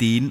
3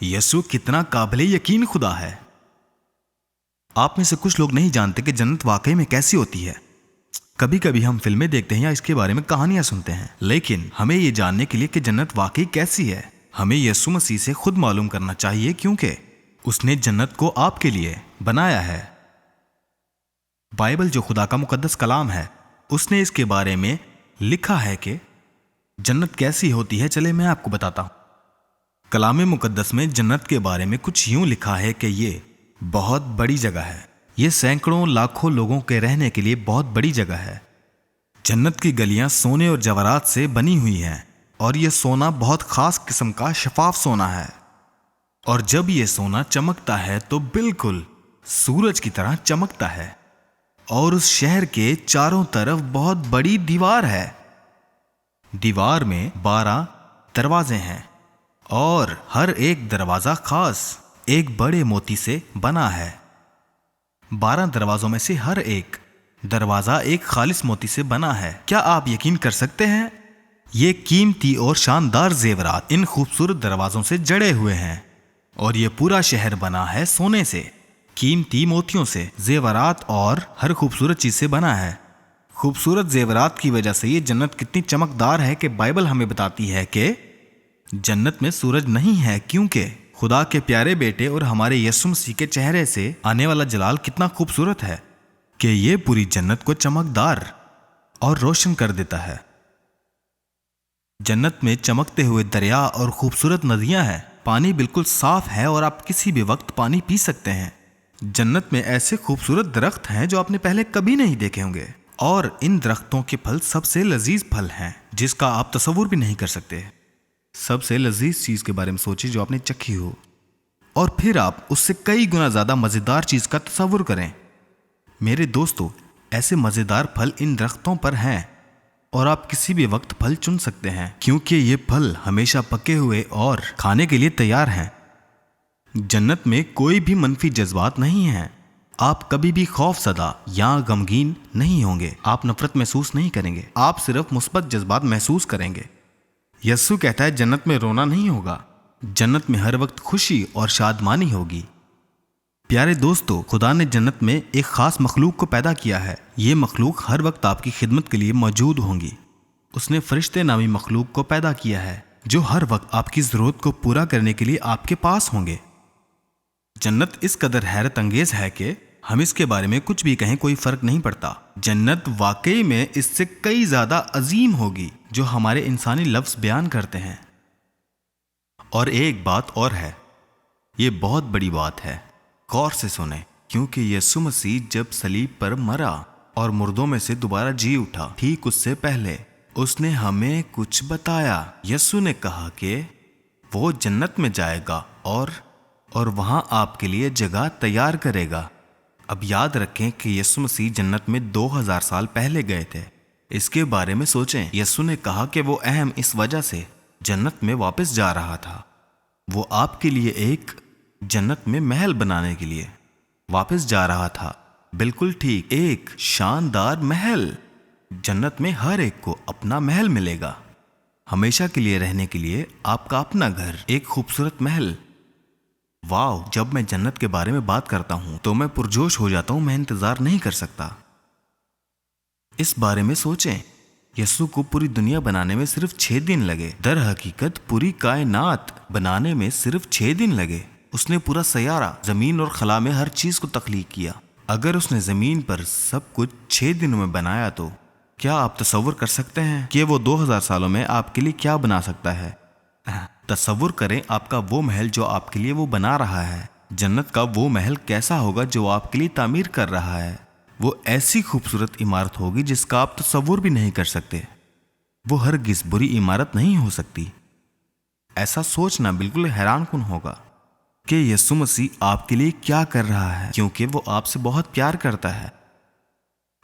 یسوع کتنا قابل یقین خدا ہے۔ آپ میں سے کچھ لوگ نہیں جانتے کہ جنت واقعی میں کیسی ہوتی ہے۔ کبھی کبھی ہم فلمیں دیکھتے ہیں یا اس کے بارے میں کہانیاں سنتے ہیں، لیکن ہمیں یہ جاننے کے لیے کہ جنت واقعی کیسی ہے، ہمیں یسوع مسیح سے خود معلوم کرنا چاہیے، کیونکہ اس نے جنت کو آپ کے لیے بنایا ہے۔ بائبل جو خدا کا مقدس کلام ہے، اس نے اس کے بارے میں لکھا ہے کہ جنت کیسی ہوتی ہے۔ چلے میں آپ کو بتاتا ہوں۔ کلام مقدس میں جنت کے بارے میں کچھ یوں لکھا ہے کہ یہ بہت بڑی جگہ ہے۔ یہ سینکڑوں لاکھوں لوگوں کے رہنے کے لیے بہت بڑی جگہ ہے۔ جنت کی گلیاں سونے اور جواہرات سے بنی ہوئی ہیں، اور یہ سونا بہت خاص قسم کا شفاف سونا ہے، اور جب یہ سونا چمکتا ہے تو بالکل سورج کی طرح چمکتا ہے۔ اور اس شہر کے چاروں طرف بہت بڑی دیوار ہے۔ دیوار میں 12 دروازے ہیں، اور ہر ایک دروازہ خاص ایک بڑے موتی سے بنا ہے۔ 12 دروازوں میں سے ہر ایک دروازہ ایک خالص موتی سے بنا ہے۔ کیا آپ یقین کر سکتے ہیں؟ یہ قیمتی اور شاندار زیورات ان خوبصورت دروازوں سے جڑے ہوئے ہیں، اور یہ پورا شہر بنا ہے سونے سے، قیمتی موتیوں سے، زیورات اور ہر خوبصورت چیز سے بنا ہے۔ خوبصورت زیورات کی وجہ سے یہ جنت کتنی چمکدار ہے کہ بائبل ہمیں بتاتی ہے کہ جنت میں سورج نہیں ہے، کیونکہ خدا کے پیارے بیٹے اور ہمارے یسوع مسیح کے چہرے سے آنے والا جلال کتنا خوبصورت ہے کہ یہ پوری جنت کو چمکدار اور روشن کر دیتا ہے۔ جنت میں چمکتے ہوئے دریا اور خوبصورت ندیاں ہیں۔ پانی بالکل صاف ہے اور آپ کسی بھی وقت پانی پی سکتے ہیں۔ جنت میں ایسے خوبصورت درخت ہیں جو آپ نے پہلے کبھی نہیں دیکھے ہوں گے، اور ان درختوں کے پھل سب سے لذیذ پھل ہیں جس کا آپ تصور بھی نہیں کر سکتے۔ سب سے لذیذ چیز کے بارے میں سوچیں جو آپ نے چکھی ہو، اور پھر آپ اس سے کئی گنا زیادہ مزیدار چیز کا تصور کریں۔ میرے دوستو، ایسے مزیدار پھل ان درختوں پر ہیں، اور آپ کسی بھی وقت پھل چن سکتے ہیں، کیونکہ یہ پھل ہمیشہ پکے ہوئے اور کھانے کے لیے تیار ہیں۔ جنت میں کوئی بھی منفی جذبات نہیں ہیں۔ آپ کبھی بھی خوف زدہ یا غمگین نہیں ہوں گے۔ آپ نفرت محسوس نہیں کریں گے۔ آپ صرف مثبت جذبات محسوس کریں گے۔ یسوع کہتا ہے جنت میں رونا نہیں ہوگا، جنت میں ہر وقت خوشی اور شادمانی ہوگی۔ پیارے دوستو، خدا نے جنت میں ایک خاص مخلوق کو پیدا کیا ہے۔ یہ مخلوق ہر وقت آپ کی خدمت کے لیے موجود ہوں گی۔ اس نے فرشتے نامی مخلوق کو پیدا کیا ہے جو ہر وقت آپ کی ضرورت کو پورا کرنے کے لیے آپ کے پاس ہوں گے۔ جنت اس قدر حیرت انگیز ہے کہ ہم اس کے بارے میں کچھ بھی کہیں کوئی فرق نہیں پڑتا۔ جنت واقعی میں اس سے کئی زیادہ عظیم ہوگی جو ہمارے انسانی لفظ بیان کرتے ہیں۔ اور ایک بات اور ہے، یہ بہت بڑی بات ہے، غور سے سنیں، کیونکہ یسوع مسیح جب صلیب پر مرا اور مردوں میں سے دوبارہ جی اٹھا، ٹھیک اس سے پہلے اس نے ہمیں کچھ بتایا۔ یسوع نے کہا کہ وہ جنت میں جائے گا اور وہاں آپ کے لیے جگہ تیار کرے گا۔ اب یاد رکھیں کہ یسوع مسیح جنت میں 2000 سال پہلے گئے تھے۔ اس کے بارے میں سوچیں۔ یسوع نے کہا کہ وہ اہم اس وجہ سے جنت میں واپس جا رہا تھا۔ وہ آپ کے لیے ایک جنت میں محل بنانے کے لیے واپس جا رہا تھا۔ بالکل ٹھیک، ایک شاندار محل۔ جنت میں ہر ایک کو اپنا محل ملے گا، ہمیشہ کے لیے رہنے کے لیے آپ کا اپنا گھر، ایک خوبصورت محل۔ واو، جب میں جنت کے بارے میں بات کرتا ہوں تو میں پرجوش ہو جاتا ہوں، میں انتظار نہیں کر سکتا۔ اس بارے میں سوچیں، یسوع کو پوری دنیا بنانے میں صرف 6 دن لگے۔ در حقیقت پوری کائنات بنانے میں صرف 6 دن لگے۔ اس نے پورا سیارہ، زمین اور خلا میں ہر چیز کو تخلیق کیا۔ اگر اس نے زمین پر سب کچھ 6 دنوں میں بنایا تو کیا آپ تصور کر سکتے ہیں کہ وہ 2000 سالوں میں آپ کے لیے کیا بنا سکتا ہے؟ تصور کریں آپ کا وہ محل جو آپ کے لیے وہ بنا رہا ہے۔ جنت کا وہ محل کیسا ہوگا جو آپ کے لیے تعمیر کر رہا ہے۔ وہ ایسی خوبصورت عمارت ہوگی جس کا آپ تصور بھی نہیں کر سکتے۔ وہ ہرگز بری عمارت نہیں ہو سکتی۔ ایسا سوچنا بالکل حیران کن ہوگا کہ یسوع مسیح آپ کے لیے کیا کر رہا ہے، کیونکہ وہ آپ سے بہت پیار کرتا ہے۔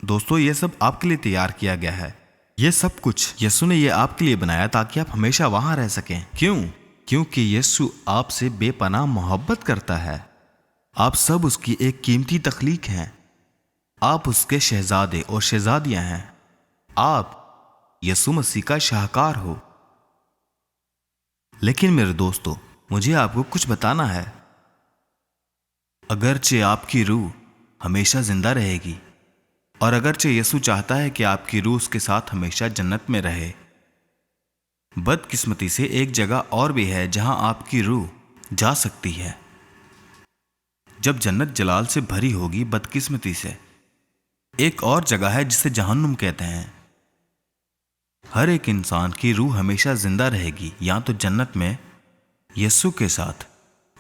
دوستو، یہ سب آپ کے لیے تیار کیا گیا ہے۔ یہ سب کچھ یسوع نے یہ آپ کے لیے بنایا تاکہ آپ ہمیشہ وہاں رہ سکیں۔ کیوں؟ کیونکہ یسوع آپ سے بے پناہ محبت کرتا ہے۔ آپ سب اس کی ایک قیمتی تخلیق ہیں۔ آپ اس کے شہزادے اور شہزادیاں ہیں۔ آپ یسوع مسیح کا شاہکار ہو۔ لیکن میرے دوستو، مجھے آپ کو کچھ بتانا ہے۔ اگرچہ آپ کی روح ہمیشہ زندہ رہے گی، اور اگرچہ یسوع چاہتا ہے کہ آپ کی روح اس کے ساتھ ہمیشہ جنت میں رہے، بدقسمتی سے ایک جگہ اور بھی ہے جہاں آپ کی روح جا سکتی ہے۔ جب جنت جلال سے بھری ہوگی، بدقسمتی سے ایک اور جگہ ہے جسے جہنم کہتے ہیں۔ ہر ایک انسان کی روح ہمیشہ زندہ رہے گی، یا تو جنت میں یسوع کے ساتھ،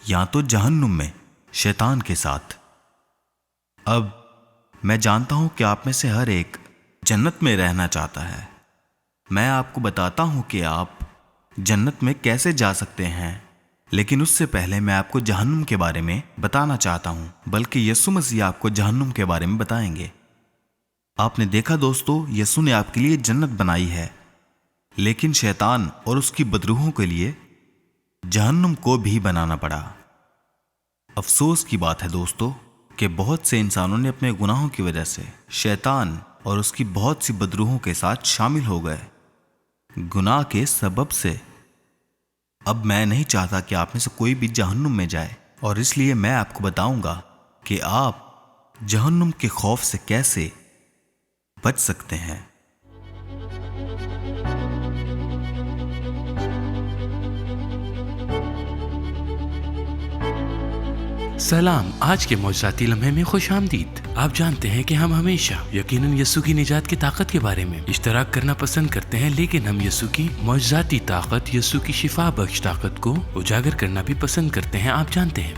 یا تو جہنم میں شیطان کے ساتھ۔ اب میں جانتا ہوں کہ آپ میں سے ہر ایک جنت میں رہنا چاہتا ہے۔ میں آپ کو بتاتا ہوں کہ آپ جنت میں کیسے جا سکتے ہیں، لیکن اس سے پہلے میں آپ کو جہنم کے بارے میں بتانا چاہتا ہوں، بلکہ یسوع مسیح آپ کو جہنم کے بارے میں بتائیں گے۔ آپ نے دیکھا دوستو، یسوع نے آپ کے لیے جنت بنائی ہے، لیکن شیطان اور اس کی بدروحوں کے لیے جہنم کو بھی بنانا پڑا۔ افسوس کی بات ہے دوستو کہ بہت سے انسانوں نے اپنے گناہوں کی وجہ سے شیطان اور اس کی بہت سی بدروحوں کے ساتھ شامل ہو گئے، گناہ کے سبب سے۔ اب میں نہیں چاہتا کہ آپ میں سے کوئی بھی جہنم میں جائے، اور اس لیے میں آپ کو بتاؤں گا کہ آپ جہنم کے خوف سے کیسے بچ سکتے ہیں۔ سلام، آج کے معجزاتی لمحے میں خوش آمدید۔ آپ جانتے ہیں کہ ہم ہمیشہ یقیناً یسوع کی نجات کی طاقت کے بارے میں اشتراک کرنا پسند کرتے ہیں، لیکن ہم یسوع کی معجزاتی طاقت، یسوع کی شفا بخش طاقت کو اجاگر کرنا بھی پسند کرتے ہیں۔ آپ جانتے ہیں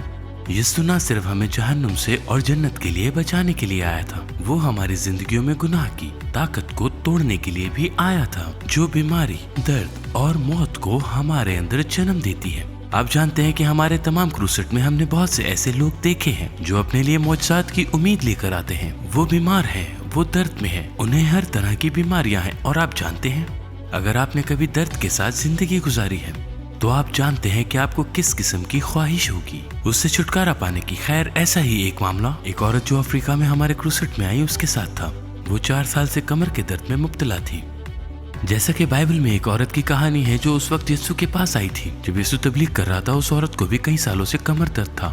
یسوع نہ صرف ہمیں جہنم سے اور جنت کے لیے بچانے کے لیے آیا تھا، وہ ہماری زندگیوں میں گناہ کی طاقت کو توڑنے کے لیے بھی آیا تھا، جو بیماری، درد اور موت کو ہمارے اندر جنم دیتی ہے۔ آپ جانتے ہیں کہ ہمارے تمام کروسٹ میں ہم نے بہت سے ایسے لوگ دیکھے ہیں جو اپنے لیے معجزات کی امید لے کر آتے ہیں۔ وہ بیمار ہیں، وہ درد میں ہیں، انہیں ہر طرح کی بیماریاں ہیں، اور آپ جانتے ہیں اگر آپ نے کبھی درد کے ساتھ زندگی گزاری ہے تو آپ جانتے ہیں کہ آپ کو کس قسم کی خواہش ہوگی اس سے چھٹکارا پانے کی۔ خیر، ایسا ہی ایک معاملہ ایک عورت جو افریقہ میں ہمارے کروسٹ میں آئی اس کے ساتھ تھا۔ وہ 4 سال سے کمر کے درد میں مبتلا تھی۔ جیسا کہ بائبل میں ایک عورت کی کہانی ہے جو اس وقت یسوع کے پاس آئی تھی جب یسوع تبلیغ کر رہا تھا۔ اس عورت کو بھی کئی سالوں سے کمر درد تھا،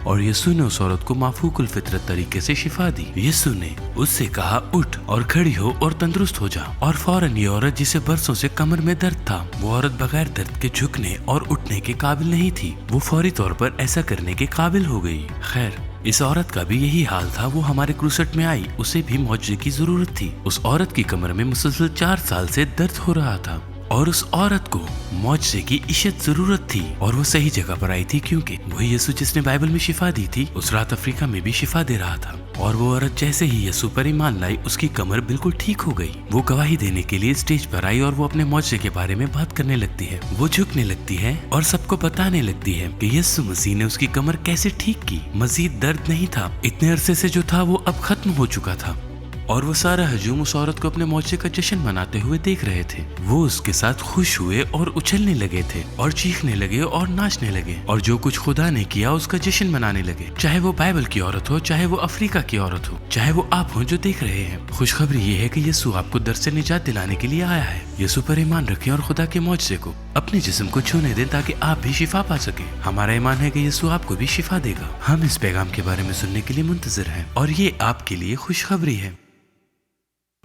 اور یسوع نے اس عورت کو مافوق الفطرت طریقے سے شفا دی۔ یسوع نے اس سے کہا، اٹھ اور کھڑی ہو اور تندرست ہو جا، اور فوراً یہ عورت جسے برسوں سے کمر میں درد تھا، وہ عورت بغیر درد کے جھکنے اور اٹھنے کے قابل نہیں تھی، وہ فوری طور پر ایسا کرنے کے قابل ہو گئی۔ خیر، اس عورت کا بھی یہی حال تھا۔ وہ ہمارے کروسٹ میں آئی، اسے بھی معجزے کی ضرورت تھی۔ اس عورت کی کمر میں مسلسل 4 سال سے درد ہو رہا تھا، اور اس عورت کو معجزے کی اشد ضرورت تھی، اور وہ صحیح جگہ پر آئی تھی، کیونکہ وہی یسوع جس نے بائبل میں شفا دی تھی اس رات افریقہ میں بھی شفا دے رہا تھا۔ اور وہ عورت جیسے ہی یسوع پر ایمان لائی، اس کی کمر بالکل ٹھیک ہو گئی۔ وہ گواہی دینے کے لیے اسٹیج پر آئی، اور وہ اپنے معجزے کے بارے میں بات کرنے لگتی ہے۔ وہ جھکنے لگتی ہے اور سب کو بتانے لگتی ہے کہ یسوع مسیح نے اس کی کمر کیسے ٹھیک کی۔ مزید درد نہیں تھا، اتنے عرصے سے جو تھا وہ اب ختم ہو چکا تھا، اور وہ سارا ہجوم اس عورت کو اپنے معجزے کا جشن مناتے ہوئے دیکھ رہے تھے۔ وہ اس کے ساتھ خوش ہوئے اور اچھلنے لگے تھے، اور چیخنے لگے اور ناچنے لگے، اور جو کچھ خدا نے کیا اس کا جشن منانے لگے، چاہے وہ بائبل کی عورت ہو، چاہے وہ افریقہ کی عورت ہو، چاہے وہ آپ ہوں جو دیکھ رہے ہیں۔ خوشخبری یہ ہے کہ یسوع آپ کو درد سے نجات دلانے کے لیے آیا ہے۔ یسوع پر ایمان رکھیں اور خدا کے معجزے کو اپنے جسم کو چھونے دیں تاکہ آپ بھی شفا پا سکیں۔ ہمارا ایمان ہے کہ یسوع آپ کو بھی شفا دے گا۔ ہم اس پیغام کے بارے میں سننے کے لیے منتظر ہیں، اور یہ آپ کے لیے خوشخبری ہے۔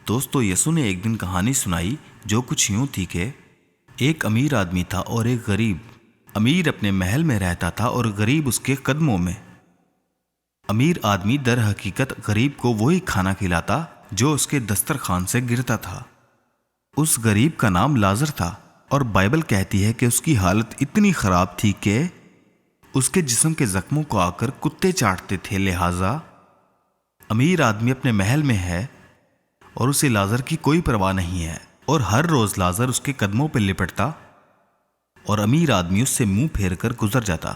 دوستو، یسوع نے ایک دن کہانی سنائی جو کچھ یوں تھی کہ ایک امیر آدمی تھا اور ایک غریب۔ امیر اپنے محل میں رہتا تھا اور غریب اس کے قدموں میں۔ امیر آدمی در حقیقت غریب کو وہی کھانا کھلاتا جو اس کے دسترخوان سے گرتا تھا۔ اس غریب کا نام لازر تھا، اور بائبل کہتی ہے کہ اس کی حالت اتنی خراب تھی کہ اس کے جسم کے زخموں کو آ کر کتے چاٹتے تھے۔ لہٰذا امیر آدمی اپنے محل میں ہے اور اسے لازر کی کوئی پرواہ نہیں ہے، اور ہر روز لازر اس کے قدموں پہ لپٹتا اور امیر آدمی اس سے منہ پھیر کر گزر جاتا،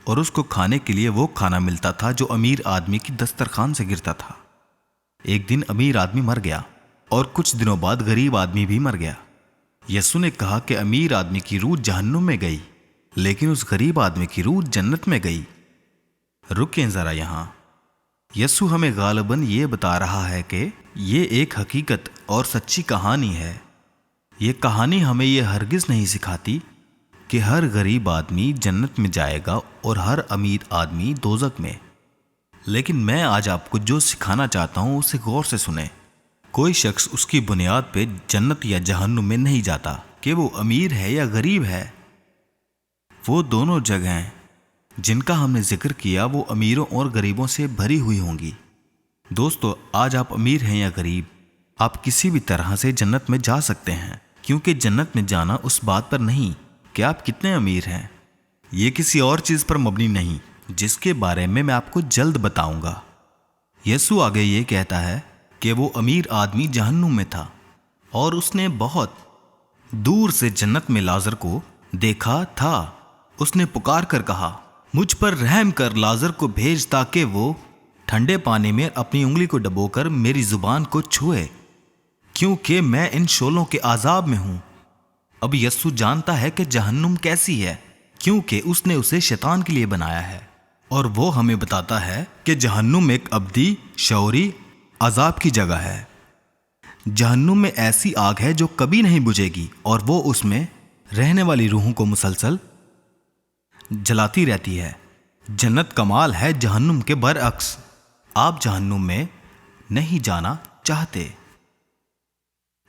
اور اس کو کھانے کے لیے وہ کھانا ملتا تھا جو امیر آدمی کی دسترخوان سے گرتا تھا۔ ایک دن امیر آدمی مر گیا، اور کچھ دنوں بعد غریب آدمی بھی مر گیا۔ یسوع نے کہا کہ امیر آدمی کی روح جہنم میں گئی، لیکن اس غریب آدمی کی روح جنت میں گئی۔ رکیں ذرا یہاں۔ یسوع ہمیں غالباً یہ بتا رہا ہے کہ یہ ایک حقیقت اور سچی کہانی ہے۔ یہ کہانی ہمیں یہ ہرگز نہیں سکھاتی کہ ہر غریب آدمی جنت میں جائے گا اور ہر امیر آدمی دوزخ میں۔ لیکن میں آج آپ کو جو سکھانا چاہتا ہوں اسے غور سے سنیں۔ کوئی شخص اس کی بنیاد پہ جنت یا جہنم میں نہیں جاتا کہ وہ امیر ہے یا غریب ہے۔ وہ دونوں جگہیں جن کا ہم نے ذکر کیا وہ امیروں اور غریبوں سے بھری ہوئی ہوں گی۔ دوستو، آج آپ امیر ہیں یا غریب، آپ کسی بھی طرح سے جنت میں جا سکتے ہیں، کیونکہ جنت میں جانا اس بات پر نہیں کہ آپ کتنے امیر ہیں۔ یہ کسی اور چیز پر مبنی نہیں جس کے بارے میں آپ کو جلد بتاؤں گا۔ یسوع آگے یہ کہتا ہے کہ وہ امیر آدمی جہنم میں تھا اور اس نے بہت دور سے جنت میں لازر کو دیکھا تھا۔ اس نے پکار کر کہا، مجھ پر رحم کر، لازر کو بھیج تاکہ وہ ٹھنڈے پانی میں اپنی انگلی کو ڈبو کر میری زبان کو چھوئے، کیونکہ میں ان شعلوں کے عذاب میں ہوں۔ اب یسوع جانتا ہے کہ جہنم کیسی ہے، کیونکہ اس نے اسے شیطان کے لیے بنایا ہے، اور وہ ہمیں بتاتا ہے کہ جہنم ایک ابدی شعوری عذاب کی جگہ ہے۔ جہنم میں ایسی آگ ہے جو کبھی نہیں بجھے گی، اور وہ اس میں رہنے والی روحوں کو مسلسل جلاتی رہتی ہے۔ جنت کمال ہے جہنم کے برعکس۔ آپ جہنم میں نہیں جانا چاہتے۔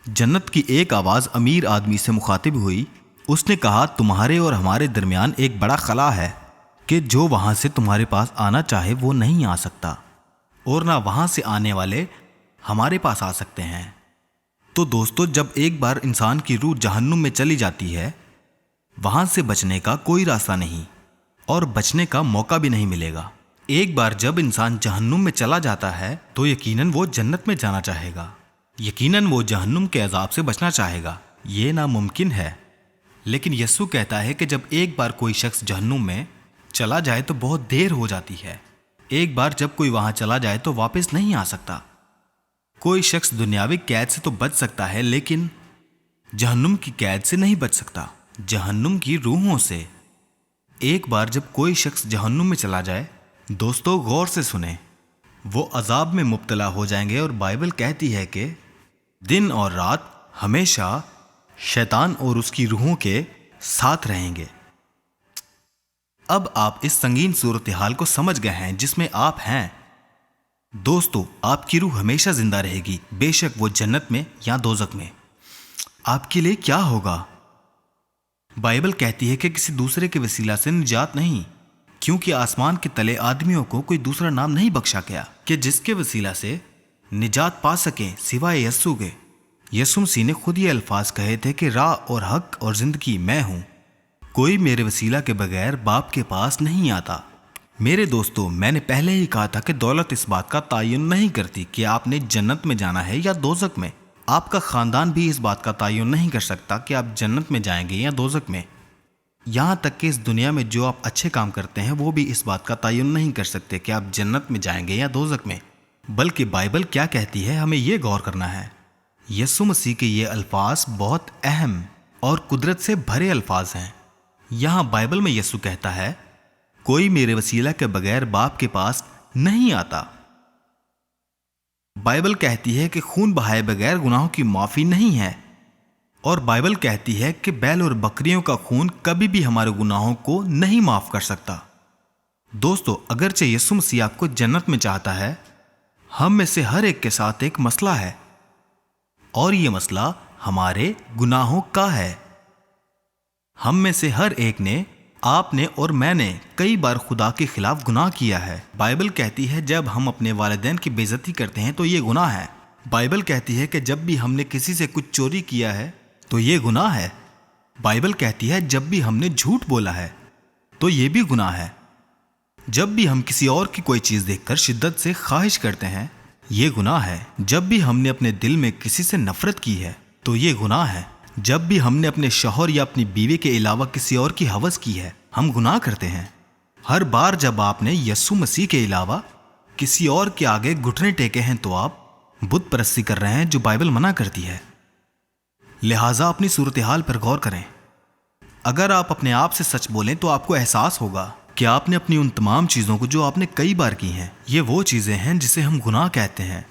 جنت کی ایک آواز امیر آدمی سے مخاطب ہوئی۔ اس نے کہا، تمہارے اور ہمارے درمیان ایک بڑا خلا ہے کہ جو وہاں سے تمہارے پاس آنا چاہے وہ نہیں آ سکتا، اور نہ وہاں سے آنے والے ہمارے پاس آ سکتے ہیں۔ تو دوستو، جب ایک بار انسان کی روح جہنم میں چلی جاتی ہے، وہاں سے بچنے کا کوئی راستہ نہیں اور بچنے کا موقع بھی نہیں ملے گا۔ ایک بار جب انسان جہنم میں چلا جاتا ہے تو یقیناً وہ جنت میں جانا چاہے گا، یقیناً وہ جہنم کے عذاب سے بچنا چاہے گا۔ یہ ناممکن ہے۔ لیکن یسوع کہتا ہے کہ جب ایک بار کوئی شخص جہنم میں چلا جائے تو بہت دیر ہو جاتی ہے۔ ایک بار جب کوئی وہاں چلا جائے تو واپس نہیں آ سکتا۔ کوئی شخص دنیاوی قید سے تو بچ سکتا ہے، لیکن جہنم کی قید سے نہیں بچ سکتا، جہنم کی روحوں سے۔ ایک بار جب کوئی شخص جہنم میں چلا جائے، دوستو غور سے سنیں، وہ عذاب میں مبتلا ہو جائیں گے، اور بائبل کہتی ہے کہ دن اور رات ہمیشہ شیطان اور اس کی روحوں کے ساتھ رہیں گے۔ اب آپ اس سنگین صورتحال کو سمجھ گئے ہیں جس میں آپ ہیں۔ دوستو، آپ کی روح ہمیشہ زندہ رہے گی، بے شک وہ جنت میں یا دوزخ میں۔ آپ کے لیے کیا ہوگا؟ بائبل کہتی ہے کہ کسی دوسرے کے وسیلہ سے نجات نہیں، کیونکہ آسمان کے تلے آدمیوں کو کوئی دوسرا نام نہیں بخشا گیا کہ جس کے وسیلہ سے نجات پا سکیں سوائے یسوع کے۔ یسوع مسیح نے خود یہ الفاظ کہے تھے کہ راہ اور حق اور زندگی میں ہوں، کوئی میرے وسیلہ کے بغیر باپ کے پاس نہیں آتا۔ میرے دوستو، میں نے پہلے ہی کہا تھا کہ دولت اس بات کا تعین نہیں کرتی کہ آپ نے جنت میں جانا ہے یا دوزخ میں۔ آپ کا خاندان بھی اس بات کا تعین نہیں کر سکتا کہ آپ جنت میں جائیں گے یا دوزخ میں۔ یہاں تک کہ اس دنیا میں جو آپ اچھے کام کرتے ہیں وہ بھی اس بات کا تعین نہیں کر سکتے کہ آپ جنت میں جائیں گے یا دوزخ میں۔ بلکہ بائبل کیا کہتی ہے، ہمیں یہ غور کرنا ہے۔ یسوع مسیح کے یہ الفاظ بہت اہم اور قدرت سے بھرے الفاظ ہیں۔ یہاں بائبل میں یسوع کہتا ہے، کوئی میرے وسیلہ کے بغیر باپ کے پاس نہیں آتا۔ بائبل کہتی ہے کہ خون بہائے بغیر گناہوں کی معافی نہیں ہے، اور بائبل کہتی ہے کہ بیل اور بکریوں کا خون کبھی بھی ہمارے گناہوں کو نہیں معاف کر سکتا۔ دوستو، اگرچہ یسوع مسیح آپ کو جنت میں چاہتا ہے، ہم میں سے ہر ایک کے ساتھ ایک مسئلہ ہے، اور یہ مسئلہ ہمارے گناہوں کا ہے۔ ہم میں سے ہر ایک نے، آپ نے اور میں نے کئی بار خدا کے خلاف گناہ کیا ہے۔ بائبل کہتی ہے جب ہم اپنے والدین کی بے عزتی کرتے ہیں تو یہ گناہ ہے۔ بائبل کہتی ہے کہ جب بھی ہم نے کسی سے کچھ چوری کیا ہے تو یہ گناہ ہے۔ بائبل کہتی ہے جب بھی ہم نے جھوٹ بولا ہے تو یہ بھی گناہ ہے۔ جب بھی ہم کسی اور کی کوئی چیز دیکھ کر شدت سے خواہش کرتے ہیں، یہ گناہ ہے۔ جب بھی ہم نے اپنے دل میں کسی سے نفرت کی ہے تو یہ گناہ ہے۔ جب بھی ہم نے اپنے شوہر یا اپنی بیوی کے علاوہ کسی اور کی ہوس کی ہے، ہم گناہ کرتے ہیں۔ ہر بار جب آپ نے یسوع مسیح کے علاوہ کسی اور کے آگے گھٹنے ٹیکے ہیں تو آپ بت پرستی کر رہے ہیں، جو بائبل منع کرتی ہے۔ لہٰذا اپنی صورتحال پر غور کریں۔ اگر آپ اپنے آپ سے سچ بولیں تو آپ کو احساس ہوگا کہ آپ نے اپنی ان تمام چیزوں کو جو آپ نے کئی بار کی ہیں، یہ وہ چیزیں ہیں جسے ہم گناہ کہتے ہیں،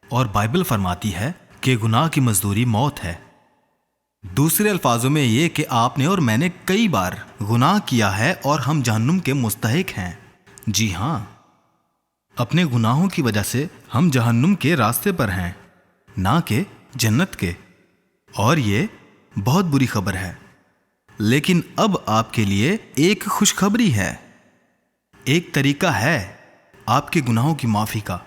اور بائبل فرماتی ہے کہ گناہ کی مزدوری موت ہے۔ دوسرے الفاظوں میں یہ کہ آپ نے اور میں نے کئی بار گناہ کیا ہے اور ہم جہنم کے مستحق ہیں۔ جی ہاں، اپنے گناہوں کی وجہ سے ہم جہنم کے راستے پر ہیں، نہ کہ جنت کے، اور یہ بہت بری خبر ہے۔ لیکن اب آپ کے لیے ایک خوشخبری ہے، ایک طریقہ ہے آپ کے گناہوں کی معافی کا۔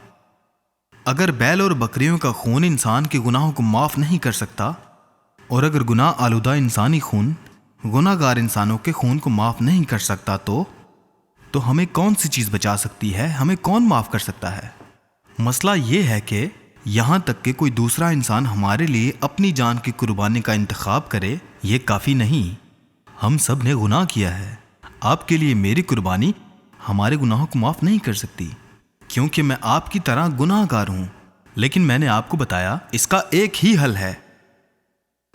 اگر بیل اور بکریوں کا خون انسان کے گناہوں کو معاف نہیں کر سکتا، اور اگر گناہ آلودہ انسانی خون گناہ گار انسانوں کے خون کو معاف نہیں کر سکتا تو ہمیں کون سی چیز بچا سکتی ہے؟ ہمیں کون معاف کر سکتا ہے؟ مسئلہ یہ ہے کہ یہاں تک کہ کوئی دوسرا انسان ہمارے لیے اپنی جان کی قربانی کا انتخاب کرے، یہ کافی نہیں۔ ہم سب نے گناہ کیا ہے۔ آپ کے لیے میری قربانی ہمارے گناہوں کو معاف نہیں کر سکتی، کیونکہ میں آپ کی طرح گناہ گار ہوں۔ لیکن میں نے آپ کو بتایا اس کا ایک ہی حل ہے۔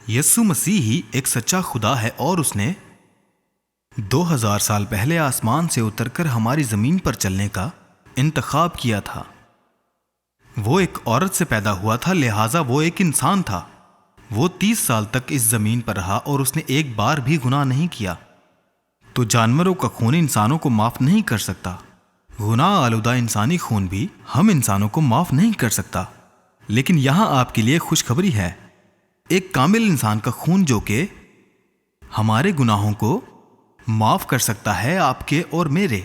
یسوع مسیح ہی ایک سچا خدا ہے، اور اس نے 2000 سال پہلے آسمان سے اتر کر ہماری زمین پر چلنے کا انتخاب کیا تھا۔ وہ ایک عورت سے پیدا ہوا تھا، لہٰذا وہ ایک انسان تھا۔ وہ 30 سال تک اس زمین پر رہا اور اس نے ایک بار بھی گناہ نہیں کیا۔ تو جانوروں کا خون انسانوں کو معاف نہیں کر سکتا، گناہ آلودہ انسانی خون بھی ہم انسانوں کو معاف نہیں کر سکتا۔ لیکن یہاں آپ کے لیے خوشخبری ہے، ایک کامل انسان کا خون جو کہ ہمارے گناہوں کو معاف کر سکتا ہے۔ آپ کے اور میرے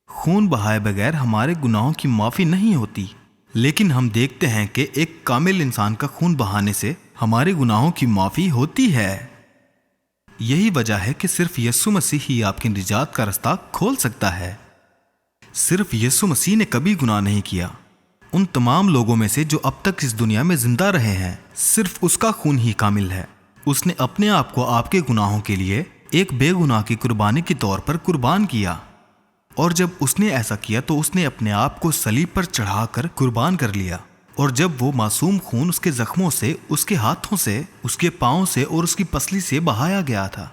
خون بہائے بغیر ہمارے گناہوں کی معافی نہیں ہوتی، لیکن ہم دیکھتے ہیں کہ ایک کامل انسان کا خون بہانے سے ہمارے گناہوں کی معافی ہوتی ہے۔ یہی وجہ ہے کہ صرف یسوع مسیح ہی آپ کی نجات کا رستہ کھول سکتا ہے۔ صرف یسوع مسیح نے کبھی گناہ نہیں کیا۔ ان تمام لوگوں میں سے جو اب تک اس دنیا میں زندہ رہے ہیں، صرف اس کا خون ہی کامل ہے۔ اس نے اپنے آپ کو آپ کے گناہوں کے لیے ایک بے گناہ کی قربانی کے طور پر قربان کیا، اور جب اس نے ایسا کیا تو اس نے اپنے آپ کو صلیب پر چڑھا کر قربان کر لیا۔ اور جب وہ معصوم خون اس کے زخموں سے، اس کے ہاتھوں سے، اس کے پاؤں سے اور اس کی پسلی سے بہایا گیا تھا،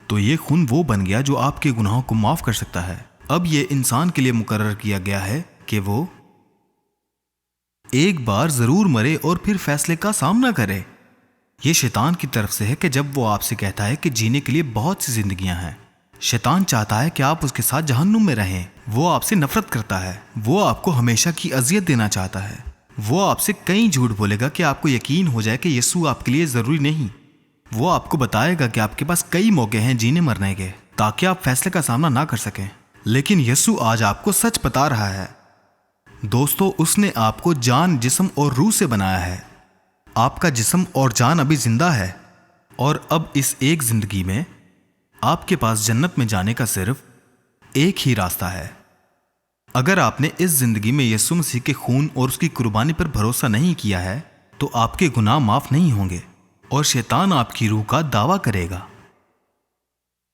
تو یہ خون وہ بن گیا جو آپ کے گناہوں کو معاف کر سکتا ہے۔ اب یہ انسان کے لیے مقرر کیا گیا ہے کہ وہ ایک بار ضرور مرے اور پھر فیصلے کا سامنا کرے۔ یہ شیطان کی طرف سے ہے کہ جب وہ آپ سے کہتا ہے کہ جینے کے لیے بہت سی زندگیاں ہیں، شیطان چاہتا ہے کہ آپ اس کے ساتھ جہنم میں رہیں۔ وہ آپ سے نفرت کرتا ہے، وہ آپ کو ہمیشہ کی اذیت دینا چاہتا ہے۔ وہ آپ سے کئی جھوٹ بولے گا کہ آپ کو یقین ہو جائے کہ یسوع آپ کے لیے ضروری نہیں۔ وہ آپ کو بتائے گا کہ آپ کے پاس کئی موقع ہیں جینے مرنے کے، تاکہ آپ فیصلے کا سامنا نہ کر سکیں۔ لیکن یسوع آج آپ کو سچ بتا رہا ہے۔ دوستو، اس نے آپ کو جان، جسم اور روح سے بنایا ہے۔ آپ کا جسم اور جان ابھی زندہ ہے، اور اب اس ایک زندگی میں آپ کے پاس جنت میں جانے کا صرف ایک ہی راستہ ہے۔ اگر آپ نے اس زندگی میں یسوع مسیح کے خون اور اس کی قربانی پر بھروسہ نہیں کیا ہے تو آپ کے گناہ معاف نہیں ہوں گے، اور شیطان آپ کی روح کا دعویٰ کرے گا۔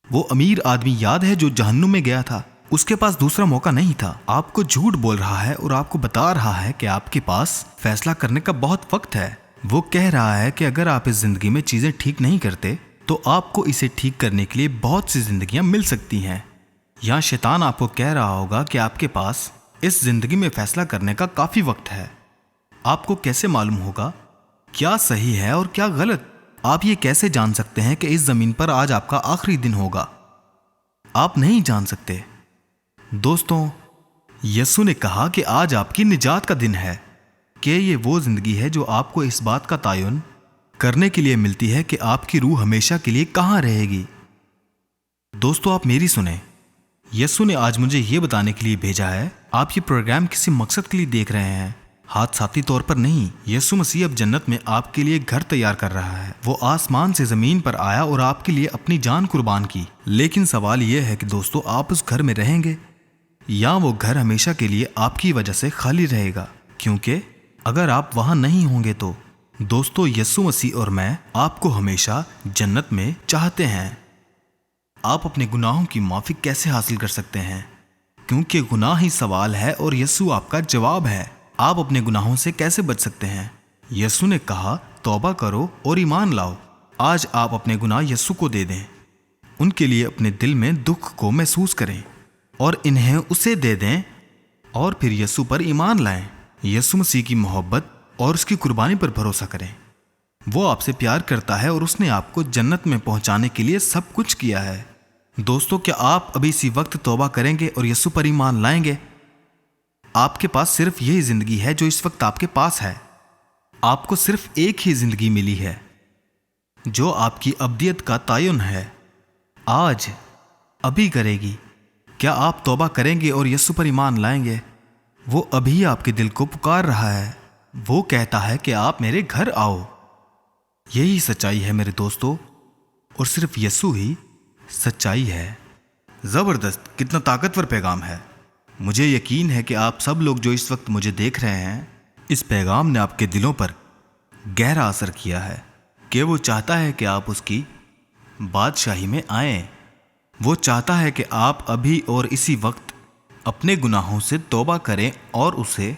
وہ امیر آدمی یاد ہے جو جہنم میں گیا تھا؟ اس کے پاس دوسرا موقع نہیں تھا۔ آپ کو جھوٹ بول رہا ہے اور آپ کو بتا رہا ہے کہ آپ کے پاس فیصلہ کرنے کا بہت وقت ہے۔ وہ کہہ رہا ہے کہ اگر آپ اس زندگی میں چیزیں ٹھیک نہیں کرتے تو آپ کو اسے ٹھیک کرنے کے لیے بہت سی زندگیاں مل سکتی ہیں۔ یا شیطان آپ کو کہہ رہا ہوگا کہ آپ کے پاس اس زندگی میں فیصلہ کرنے کا کافی وقت ہے۔ آپ کو کیسے معلوم ہوگا کیا صحیح ہے اور کیا غلط؟ آپ یہ کیسے جان سکتے ہیں کہ اس زمین پر آج آپ کا آخری دن ہوگا؟ آپ نہیں جان سکتے۔ دوستوں، یسوع نے کہا کہ آج آپ کی نجات کا دن ہے، کہ یہ وہ زندگی ہے جو آپ کو اس بات کا تعین کرنے کے لیے ملتی ہے کہ آپ کی روح ہمیشہ کے لیے کہاں رہے گی۔ دوستو، آپ میری سنیں۔ یسوع نے آج مجھے یہ بتانے کے لیے بھیجا ہے، آپ یہ پروگرام کسی مقصد کے لیے دیکھ رہے ہیں، حادثاتی طور پر نہیں۔ یسوع مسیح اب جنت میں آپ کے لیے گھر تیار کر رہا ہے۔ وہ آسمان سے زمین پر آیا اور آپ کے لیے اپنی جان قربان کی۔ لیکن سوال یہ ہے کہ دوستو، آپ اس گھر میں رہیں گے یا وہ گھر ہمیشہ کے لیے آپ کی وجہ سے خالی رہے گا؟ کیونکہ اگر آپ وہاں نہیں ہوں گے تو دوستو، یسوع مسیح اور میں آپ کو ہمیشہ جنت میں چاہتے ہیں۔ آپ اپنے گناہوں کی معافی کیسے حاصل کر سکتے ہیں؟ کیونکہ گناہ ہی سوال ہے اور یسوع آپ کا جواب ہے۔ آپ اپنے گناہوں سے کیسے بچ سکتے ہیں؟ یسوع نے کہا، توبہ کرو اور ایمان لاؤ۔ آج آپ اپنے گناہ یسوع کو دے دیں، ان کے لیے اپنے دل میں دکھ کو محسوس کریں اور انہیں اسے دے دیں، اور پھر یسوع پر ایمان لائیں۔ یسوع مسیح کی محبت اور اس کی قربانی پر بھروسہ کریں۔ وہ آپ سے پیار کرتا ہے اور اس نے آپ کو جنت میں پہنچانے کے لیے سب کچھ کیا ہے۔ دوستو، کیا آپ ابھی اسی وقت توبہ کریں گے اور یسوع پر ایمان لائیں گے؟ آپ کے پاس صرف یہی زندگی ہے جو اس وقت آپ کے پاس ہے۔ آپ کو صرف ایک ہی زندگی ملی ہے جو آپ کی ابدیت کا تعین ہے۔ آج ابھی کرے گی۔ کیا آپ توبہ کریں گے اور یسوع پر ایمان لائیں گے؟ وہ ابھی آپ کے دل کو پکار رہا ہے۔ وہ کہتا ہے کہ آپ میرے گھر آؤ۔ یہی سچائی ہے میرے دوستو، اور صرف یسوع ہی سچائی ہے۔ زبردست، کتنا طاقتور پیغام ہے۔ مجھے یقین ہے کہ آپ سب لوگ جو اس وقت مجھے دیکھ رہے ہیں، اس پیغام نے آپ کے دلوں پر گہرا اثر کیا ہے کہ وہ چاہتا ہے کہ آپ اس کی بادشاہی میں آئیں۔ وہ چاہتا ہے کہ آپ ابھی اور اسی وقت اپنے گناہوں سے توبہ کریں اور اسے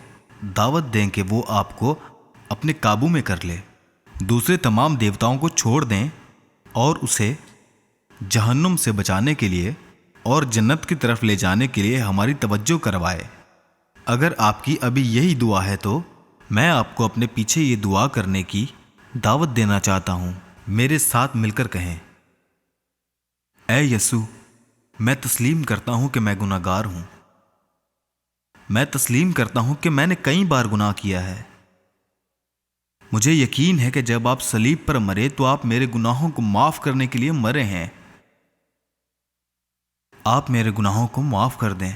دعوت دیں کہ وہ آپ کو اپنے قابو میں کر لے، دوسرے تمام دیوتاؤں کو چھوڑ دیں اور اسے جہنم سے بچانے کے لیے اور جنت کی طرف لے جانے کے لیے ہماری توجہ کروائے۔ اگر آپ کی ابھی یہی دعا ہے تو میں آپ کو اپنے پیچھے یہ دعا کرنے کی دعوت دینا چاہتا ہوں۔ میرے ساتھ مل کر کہیں، اے یسوع، میں تسلیم کرتا ہوں کہ میں گناہ گار ہوں۔ میں تسلیم کرتا ہوں کہ میں نے کئی بار گناہ کیا ہے۔ مجھے یقین ہے کہ جب آپ صلیب پر مرے تو آپ میرے گناہوں کو معاف کرنے کے لیے مرے ہیں۔ آپ میرے گناہوں کو معاف کر دیں۔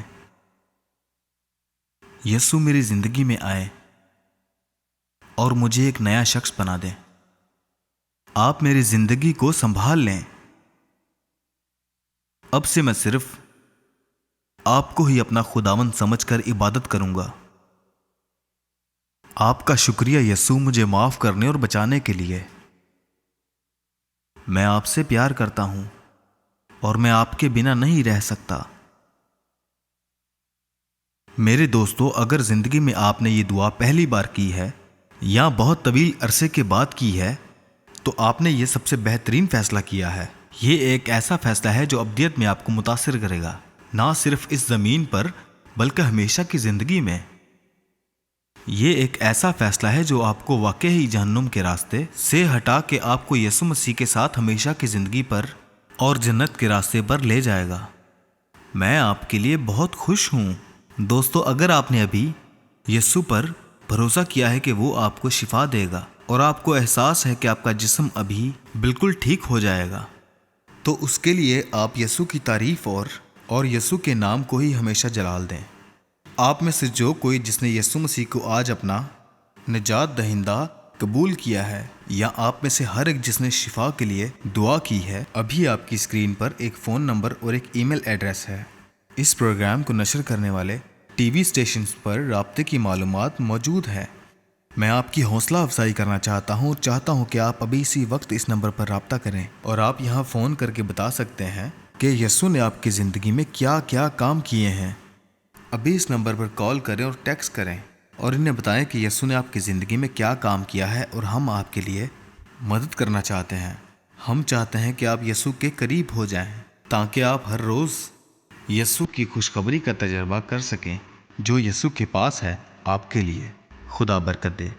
یسوع میری زندگی میں آئے اور مجھے ایک نیا شخص بنا دیں۔ آپ میری زندگی کو سنبھال لیں۔ اب سے میں صرف آپ کو ہی اپنا خداوند سمجھ کر عبادت کروں گا۔ آپ کا شکریہ یسوع، مجھے معاف کرنے اور بچانے کے لیے۔ میں آپ سے پیار کرتا ہوں اور میں آپ کے بنا نہیں رہ سکتا۔ میرے دوستو، اگر زندگی میں آپ نے یہ دعا پہلی بار کی ہے یا بہت طویل عرصے کے بعد کی ہے تو آپ نے یہ سب سے بہترین فیصلہ کیا ہے۔ یہ ایک ایسا فیصلہ ہے جو ابدیت میں آپ کو متاثر کرے گا، نہ صرف اس زمین پر بلکہ ہمیشہ کی زندگی میں۔ یہ ایک ایسا فیصلہ ہے جو آپ کو واقعی جہنم کے راستے سے ہٹا کے آپ کو یسوع مسیح کے ساتھ ہمیشہ کی زندگی پر اور جنت کے راستے پر لے جائے گا۔ میں آپ کے لیے بہت خوش ہوں۔ دوستو، اگر آپ نے ابھی یسوع پر بھروسہ کیا ہے کہ وہ آپ کو شفا دے گا اور آپ کو احساس ہے کہ آپ کا جسم ابھی بالکل ٹھیک ہو جائے گا، تو اس کے لیے آپ یسوع کی تعریف اور یسوع کے نام کو ہی ہمیشہ جلال دیں۔ آپ میں سے جو کوئی جس نے یسوع مسیح کو آج اپنا نجات دہندہ قبول کیا ہے، یا آپ میں سے ہر ایک جس نے شفا کے لیے دعا کی ہے، ابھی آپ کی اسکرین پر ایک فون نمبر اور ایک ای میل ایڈریس ہے۔ اس پروگرام کو نشر کرنے والے ٹی وی اسٹیشنز پر رابطے کی معلومات موجود ہے۔ میں آپ کی حوصلہ افزائی کرنا چاہتا ہوں اور چاہتا ہوں کہ آپ ابھی اسی وقت اس نمبر پر رابطہ کریں، اور آپ یہاں فون کر کے بتا سکتے ہیں کہ یسوع نے آپ کی زندگی میں کیا کیا کام کیے ہیں۔ ابھی اس نمبر پر کال کریں اور ٹیکسٹ کریں اور انہیں بتائیں کہ یسوع نے آپ کی زندگی میں کیا کام کیا ہے اور ہم آپ کے لیے مدد کرنا چاہتے ہیں۔ ہم چاہتے ہیں کہ آپ یسوع کے قریب ہو جائیں تاکہ آپ ہر روز یسوع کی خوشخبری کا تجربہ کر سکیں جو یسوع کے پاس ہے آپ کے لیے۔ خدا برکت دے۔